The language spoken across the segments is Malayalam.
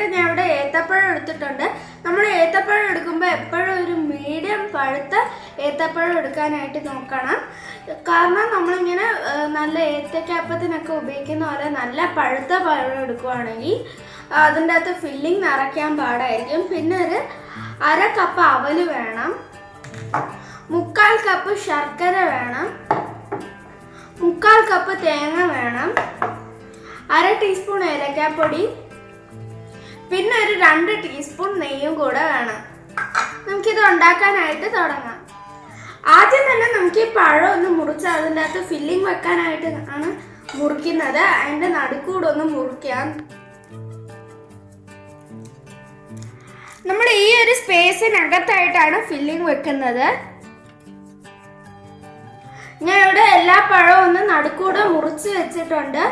അതിനായിട്ട് ഞാൻ ഇവിടെ ഏത്തപ്പഴം എടുത്തിട്ടുണ്ട്. നമ്മൾ ഏത്തപ്പഴം എടുക്കുമ്പോൾ എപ്പോഴും ഒരു മീഡിയം പഴുത്ത ഏത്തപ്പഴം എടുക്കാനായിട്ട് നോക്കണം. കാരണം നമ്മളിങ്ങനെ നല്ല ഏത്തക്കാപ്പത്തിനൊക്കെ ഉപയോഗിക്കുന്ന പോലെ നല്ല പഴുത്ത പഴം എടുക്കുകയാണെങ്കിൽ അതിൻ്റെ അകത്ത് ഫില്ലിങ് നിറയ്ക്കാൻ പാടായിരിക്കും. പിന്നെ ഒരു 1/2 കപ്പ് അവല് വേണം, 3/4 കപ്പ് ശർക്കര വേണം, 3/4 കപ്പ് തേങ്ങ വേണം, 1/2 ടീസ്പൂൺ ഏലക്കാപ്പൊടി, പിന്നെ ഒരു 2 ടീസ്പൂൺ നെയ്യും കൂടെ വേണം. നമുക്കിത് ഉണ്ടാക്കാനായിട്ട് തുടങ്ങാം. ആദ്യം തന്നെ നമുക്ക് ഈ പഴം ഒന്ന് മുറിച്ച് അതിൻ്റെ അകത്ത് ഫില്ലിങ് വെക്കാനായിട്ട് ആണ് മുറിക്കുന്നത്. അതിൻ്റെ നടുക്കൂടെ ഒന്ന് മുറിക്കാം. നമ്മൾ ഈ ഒരു സ്പേസിനകത്തായിട്ടാണ് ഫില്ലിങ് വെക്കുന്നത്. ഞാൻ ഇവിടെ എല്ലാ പഴവും ഒന്ന് നടുക്കൂടെ മുറിച്ച് വെച്ചിട്ടുണ്ട്.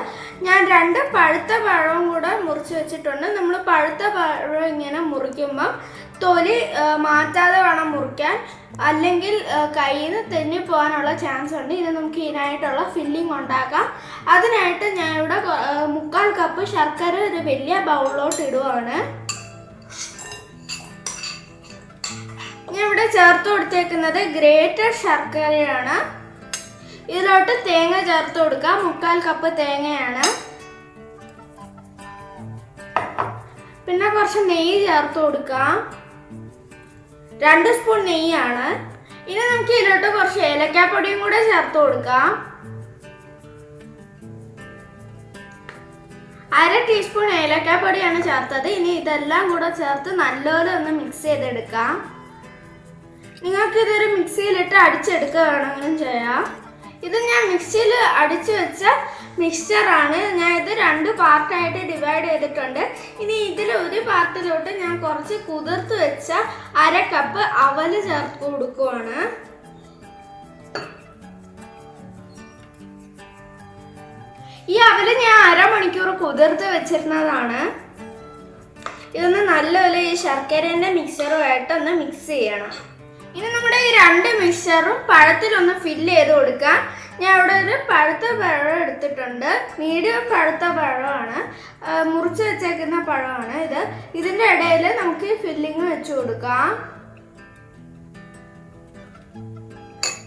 ഞാൻ 2 പഴുത്ത പഴവും കൂടെ മുറിച്ച് വെച്ചിട്ടുണ്ട്. നമ്മൾ പഴുത്ത പഴം ഇങ്ങനെ മുറിക്കുമ്പോൾ തൊലി മാറ്റാതെ വേണം മുറിക്കാൻ, അല്ലെങ്കിൽ കയ്യിൽ നിന്ന് തെന്നി പോകാനുള്ള ചാൻസ് ഉണ്ട്. ഇത് നമുക്ക് ഇതിനായിട്ടുള്ള ഫില്ലിങ് ഉണ്ടാക്കാം. അതിനായിട്ട് ഞാൻ ഇവിടെ 3/4 കപ്പ് ശർക്കര ഒരു വലിയ ബൗളിലോട്ട് ഇടുവാണ്. ഞാൻ ഇവിടെ ചേർത്ത് കൊടുത്തേക്കുന്നത് ഗ്രേറ്റഡ് ശർക്കരയാണ്. ഇതിലോട്ട് തേങ്ങ ചേർത്ത് കൊടുക്കാം. 3/4 കപ്പ് തേങ്ങയാണ്. പിന്നെ കുറച്ച് നെയ്യ് ചേർത്ത് കൊടുക്കാം. 2 സ്പൂൺ നെയ്യാണ്. ഇനി നമുക്ക് ഇതിലോട്ട് കുറച്ച് ഏലക്കാപ്പൊടിയും കൂടെ ചേർത്ത് കൊടുക്കാം. 1/2 ടീസ്പൂൺ ഏലക്കാപ്പൊടിയാണ് ചേർത്തത്. ഇനി ഇതെല്ലാം കൂടെ ചേർത്ത് നല്ലപോലെ ഒന്ന് മിക്സ് ചെയ്തെടുക്കാം. നിങ്ങൾക്ക് ഇതൊരു മിക്സിയിലിട്ട് അടിച്ചെടുക്കുക വേണമെങ്കിലും ചെയ്യാം. ഇത് ഞാൻ മിക്സിയിൽ അടിച്ചു വെച്ച മിക്സ്ചറാണ്. ഞാൻ ഇത് 2 പാർട്ടായിട്ട് ഡിവൈഡ് ചെയ്തിട്ടുണ്ട്. ഇനി ഇതിൽ ഒരു പാർട്ടിലോട്ട് ഞാൻ കുറച്ച് കുതിർത്ത് വെച്ച 1/2 കപ്പ് അവല് ചേർത്ത് കൊടുക്കുവാണ്. ഈ അവല് ഞാൻ 1/2 മണിക്കൂർ കുതിർത്ത് വെച്ചിരുന്നതാണ്. ഇതൊന്ന് നല്ലപോലെ ഈ ശർക്കരേൻ്റെ മിക്സ്ചറുമായിട്ട് ഒന്ന് മിക്സ് ചെയ്യണം. ഇനി നമ്മുടെ ഈ 2 മിക്സ്ചറും പഴത്തിലൊന്ന് ഫില്ല് ചെയ്ത് കൊടുക്കാം. ഞാൻ ഇവിടെ ഒരു പഴുത്ത പഴം എടുത്തിട്ടുണ്ട്. മീഡിയം പഴുത്ത പഴമാണ്, മുറിച്ച് വെച്ചേക്കുന്ന പഴമാണ് ഇത്. ഇതിൻ്റെ ഇടയിൽ നമുക്ക് ഈ ഫില്ലിങ് വെച്ച് കൊടുക്കാം.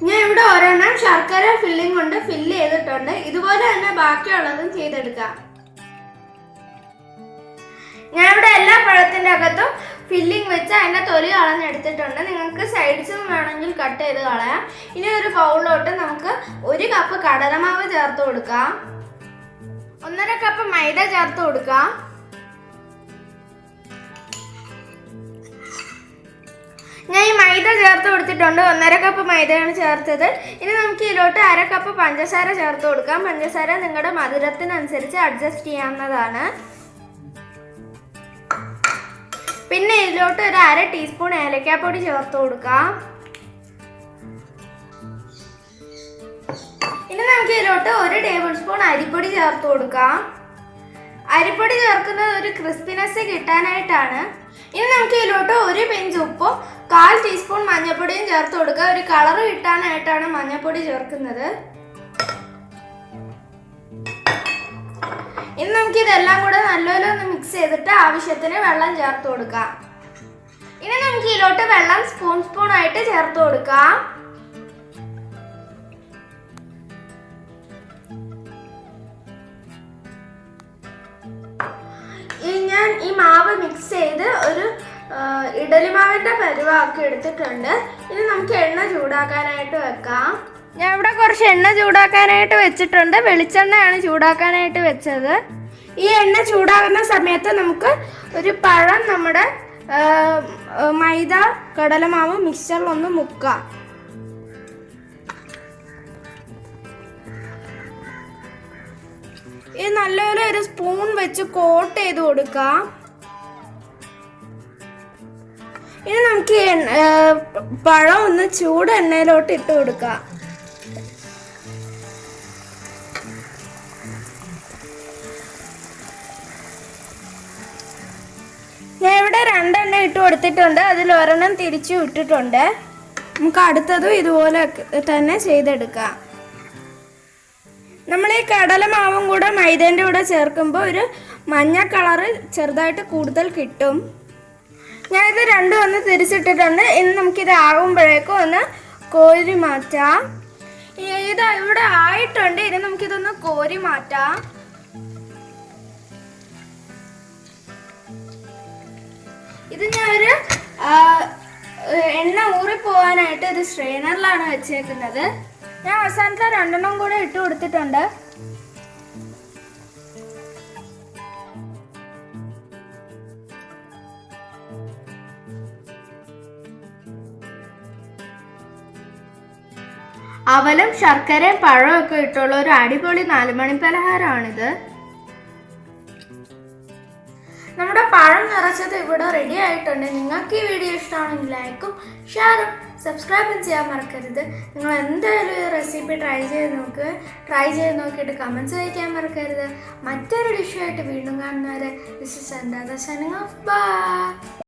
ഞാൻ ഇവിടെ ഒരെണ്ണം ശർക്കര ഫില്ലിങ് കൊണ്ട് ഫില്ല് ചെയ്തിട്ടുണ്ട്. ഇതുപോലെ തന്നെ ബാക്കിയുള്ളതും ചെയ്തെടുക്കാം. ഞാൻ ഇവിടെ എല്ലാ പഴത്തിൻ്റെ അകത്തും ഫില്ലിങ് വെച്ച് അതിൻ്റെ തൊലി കളഞ്ഞെടുത്തിട്ടുണ്ട്. നിങ്ങൾക്ക് സൈഡ്സും വേണമെങ്കിൽ കട്ട് ചെയ്ത് കളയാം. ഇനി ഒരു ബൗളിലോട്ട് നമുക്ക് 1 കപ്പ് കടലമാവ് ചേർത്ത് കൊടുക്കാം. 1/2 കപ്പ് മൈദ ചേർത്ത് കൊടുക്കാം. ഞാൻ ഈ മൈദ ചേർത്ത് കൊടുത്തിട്ടുണ്ട്. 1/2 കപ്പ് മൈദയാണ് ചേർത്തത്. ഇനി നമുക്ക് ഇതിലോട്ട് 1/2 കപ്പ് പഞ്ചസാര ചേർത്ത് കൊടുക്കാം. പഞ്ചസാര നിങ്ങളുടെ മധുരത്തിനനുസരിച്ച് അഡ്ജസ്റ്റ് ചെയ്യാവുന്നതാണ്. പിന്നെ ഇതിലോട്ട് ഒരു 1/2 ടീസ്പൂൺ ഏലക്കാപ്പൊടി ചേർത്ത് കൊടുക്കാം. ഇനി നമുക്ക് ഇതിലോട്ട് 1 ടേബിൾ സ്പൂൺ അരിപ്പൊടി ചേർത്ത് കൊടുക്കാം. അരിപ്പൊടി ചേർക്കുന്നത് ഒരു ക്രിസ്പിനെസ് കിട്ടാനായിട്ടാണ്. ഇനി നമുക്ക് ഇതിലോട്ട് 1 പിഞ്ച് ഉപ്പും 1/4 ടീസ്പൂൺ മഞ്ഞൾപ്പൊടിയും ചേർത്ത് കൊടുക്കുക. ഒരു കളർ കിട്ടാനായിട്ടാണ് മഞ്ഞൾപ്പൊടി ചേർക്കുന്നത്. ഇനി നമുക്ക് ഇതെല്ലാം കൂടെ നല്ലപോലെ ഒന്ന് മിക്സ് ചെയ്തിട്ട് ആവശ്യത്തിന് വെള്ളം ചേർത്ത് കൊടുക്കാം. ഇനി നമുക്ക് ഇതിലോട്ട് വെള്ളം സ്പൂൺ ആയിട്ട് ചേർത്ത് കൊടുക്കാം. ഞാൻ ഈ മാവ് മിക്സ് ചെയ്ത് ഒരു ഇഡലിമാവിൻ്റെ പരുവാക്കി എടുത്തിട്ടുണ്ട്. ഇനി നമുക്ക് എണ്ണ ചൂടാക്കാനായിട്ട് വെക്കാം. ഞാൻ ഇവിടെ കുറച്ച് എണ്ണ ചൂടാക്കാനായിട്ട് വെച്ചിട്ടുണ്ട്. വെളിച്ചെണ്ണയാണ് ചൂടാക്കാനായിട്ട് വെച്ചത്. ഈ എണ്ണ ചൂടാകുന്ന സമയത്ത് നമുക്ക് ഒരു പഴം നമ്മുടെ മൈദ കടലമാവ് മിക്സ്ചറിലൊന്ന് മുക്കാം. ഇത് നല്ലപോലെ ഒരു സ്പൂൺ വെച്ച് കോട്ട് ചെയ്ത് കൊടുക്കാം. ഇനി നമുക്ക് പഴം ഒന്ന് ചൂട് എണ്ണയിലോട്ട് ഇട്ട് കൊടുക്കാം. ഞാൻ ഇവിടെ 2 എണ്ണ ഇട്ട് കൊടുത്തിട്ടുണ്ട്. അതിൽ ഒരെണ്ണം തിരിച്ചു ഇട്ടിട്ടുണ്ട്. നമുക്ക് അടുത്തതും ഇതുപോലെ തന്നെ ചെയ്തെടുക്കാം. നമ്മൾ ഈ കടലമാവും കൂടെ മൈദേൻ്റെ കൂടെ ചേർക്കുമ്പോൾ ഒരു മഞ്ഞ കളറ് ചെറുതായിട്ട് കൂടുതൽ കിട്ടും. ഞാനിത് രണ്ടും ഒന്ന് തിരിച്ചിട്ടിട്ടുണ്ട്. ഇനി നമുക്കിത് ആകുമ്പോഴേക്കും ഒന്ന് കോരി മാറ്റാം. ഇത് ഇവിടെ ആയിട്ടുണ്ട്. ഇനി നമുക്കിതൊന്ന് കോരി മാറ്റാം. ഇത് ഞാനൊരു എണ്ണ ഊറിപ്പോവാനായിട്ട് ഒരു സ്ട്രെയിനറിലാണ് വെച്ചേക്കുന്നത്. ഞാൻ അവസാനത്തെ 2 കൂടെ ഇട്ട് കൊടുത്തിട്ടുണ്ട്. അവലും ശർക്കരയും പഴവും ഒക്കെ ഇട്ടുള്ള ഒരു അടിപൊളി 4 മണി പലഹാരമാണിത്. നമ്മുടെ പഴം നിറച്ചത് ഇവിടെ റെഡി ആയിട്ടുണ്ട്. നിങ്ങൾക്ക് ഈ വീഡിയോ ഇഷ്ടമാണെങ്കിൽ ലൈക്കും ഷെയറും സബ്സ്ക്രൈബും ചെയ്യാൻ മറക്കരുത്. നിങ്ങൾ എന്തായാലും ഈ റെസിപ്പി ട്രൈ ചെയ്ത് നോക്കിയിട്ട് കമൻറ്റ്സ് അയക്കാൻ മറക്കരുത്. മറ്റൊരു ഡിഷുമായിട്ട് വീണ്ടും കാണുന്നവരെ this is signing off. By.